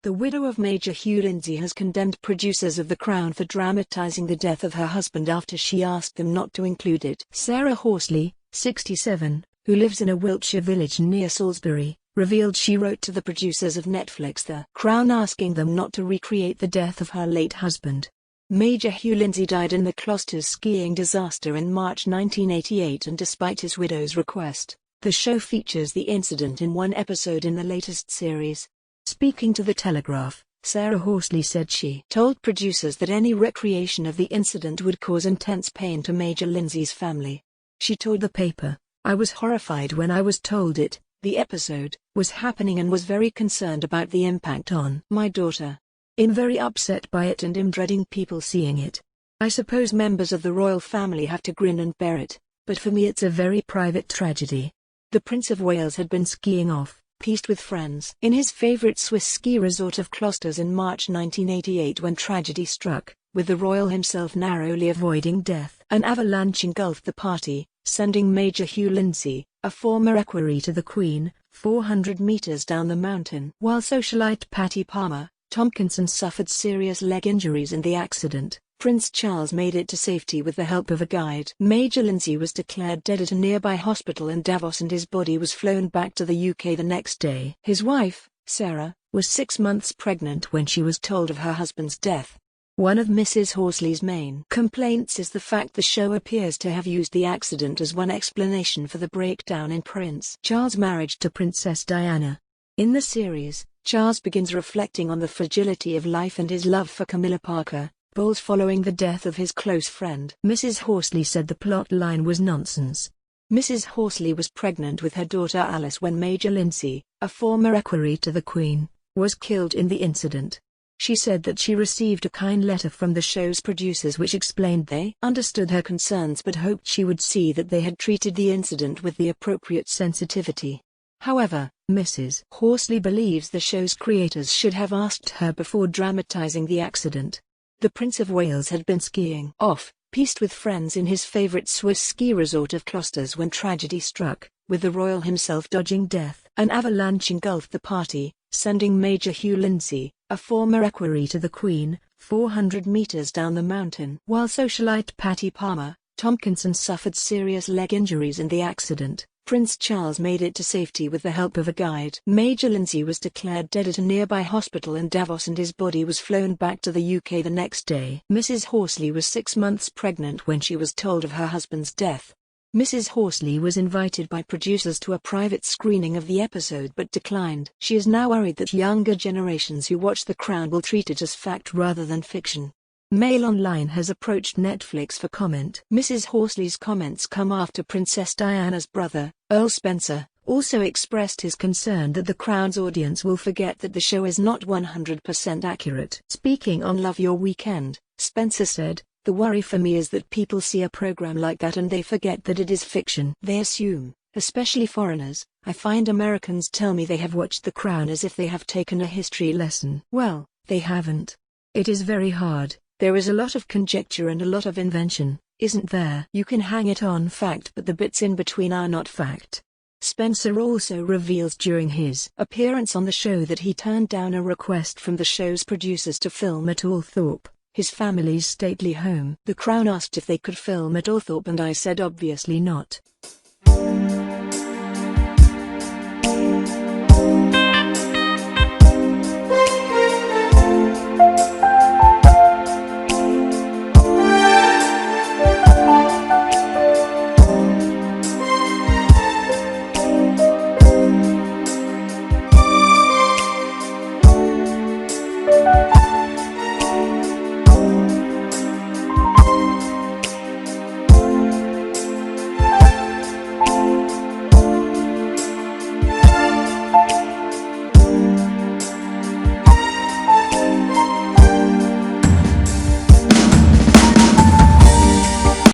The widow of Major Hugh Lindsay has condemned producers of The Crown for dramatising the death of her husband after she asked them not to include it. Sarah Horsley, 67, who lives in a Wiltshire village near Salisbury, revealed she wrote to the producers of Netflix The Crown asking them not to recreate the death of her late husband. Major Hugh Lindsay died in the Klosters skiing disaster in March 1988, and despite his widow's request, the show features the incident in one episode in the latest series. Speaking to The Telegraph, Sarah Horsley said she told producers that any recreation of the incident would cause intense pain to Major Lindsay's family. She told the paper, "I was horrified when I was told the episode, was happening and was very concerned about the impact on my daughter. I'm very upset by it and am dreading people seeing it. I suppose members of the royal family have to grin and bear it, but for me it's a very private tragedy." The Prince of Wales had been skiing off-piste with friends in his favourite Swiss ski resort of Klosters in March 1988 when tragedy struck, with the royal himself narrowly avoiding death. An avalanche engulfed the party, sending Major Hugh Lindsay, a former equerry to the Queen, 400 metres down the mountain. While socialite Patty Palmer Tompkinson suffered serious leg injuries in the accident, Prince Charles made it to safety with the help of a guide. Major Lindsay was declared dead at a nearby hospital in Davos and his body was flown back to the UK the next day. His wife, Sarah, was 6 months pregnant when she was told of her husband's death. One of Mrs. Horsley's main complaints is the fact the show appears to have used the accident as one explanation for the breakdown in Prince Charles' marriage to Princess Diana. In the series, Charles begins reflecting on the fragility of life and his love for Camilla Parker Bowles following the death of his close friend. Mrs. Horsley said the plot line was nonsense. Mrs. Horsley was pregnant with her daughter Alice when Major Lindsay, a former equerry to the Queen, was killed in the incident. She said that she received a kind letter from the show's producers which explained they understood her concerns but hoped she would see that they had treated the incident with the appropriate sensitivity. However, Mrs. Horsley believes the show's creators should have asked her before dramatising the accident. The Prince of Wales had been skiing off-piste with friends in his favourite Swiss ski resort of Klosters when tragedy struck, with the royal himself dodging death. An avalanche engulfed the party, sending Major Hugh Lindsay, a former equerry to the Queen, 400 metres down the mountain. While socialite Patty Palmer Tompkinson suffered serious leg injuries in the accident, Prince Charles made it to safety with the help of a guide. Major Lindsay was declared dead at a nearby hospital in Davos and his body was flown back to the UK the next day. Mrs. Horsley was 6 months pregnant when she was told of her husband's death. Mrs. Horsley was invited by producers to a private screening of the episode but declined. She is now worried that younger generations who watch The Crown will treat it as fact rather than fiction. Mail Online has approached Netflix for comment. Mrs. Horsley's comments come after Princess Diana's brother, Earl Spencer, also expressed his concern that The Crown's audience will forget that the show is not 100% accurate. Speaking on Love Your Weekend, Spencer said, "The worry for me is that people see a program like that and they forget that it is fiction. They assume, especially foreigners, I find Americans tell me they have watched The Crown as if they have taken a history lesson. Well, they haven't. It is very hard. There is a lot of conjecture and a lot of invention, isn't there? You can hang it on fact but the bits in between are not fact." Spencer also reveals during his appearance on the show that he turned down a request from the show's producers to film at Althorpe, his family's stately home. "The Crown asked if they could film at Althorpe and I said obviously not.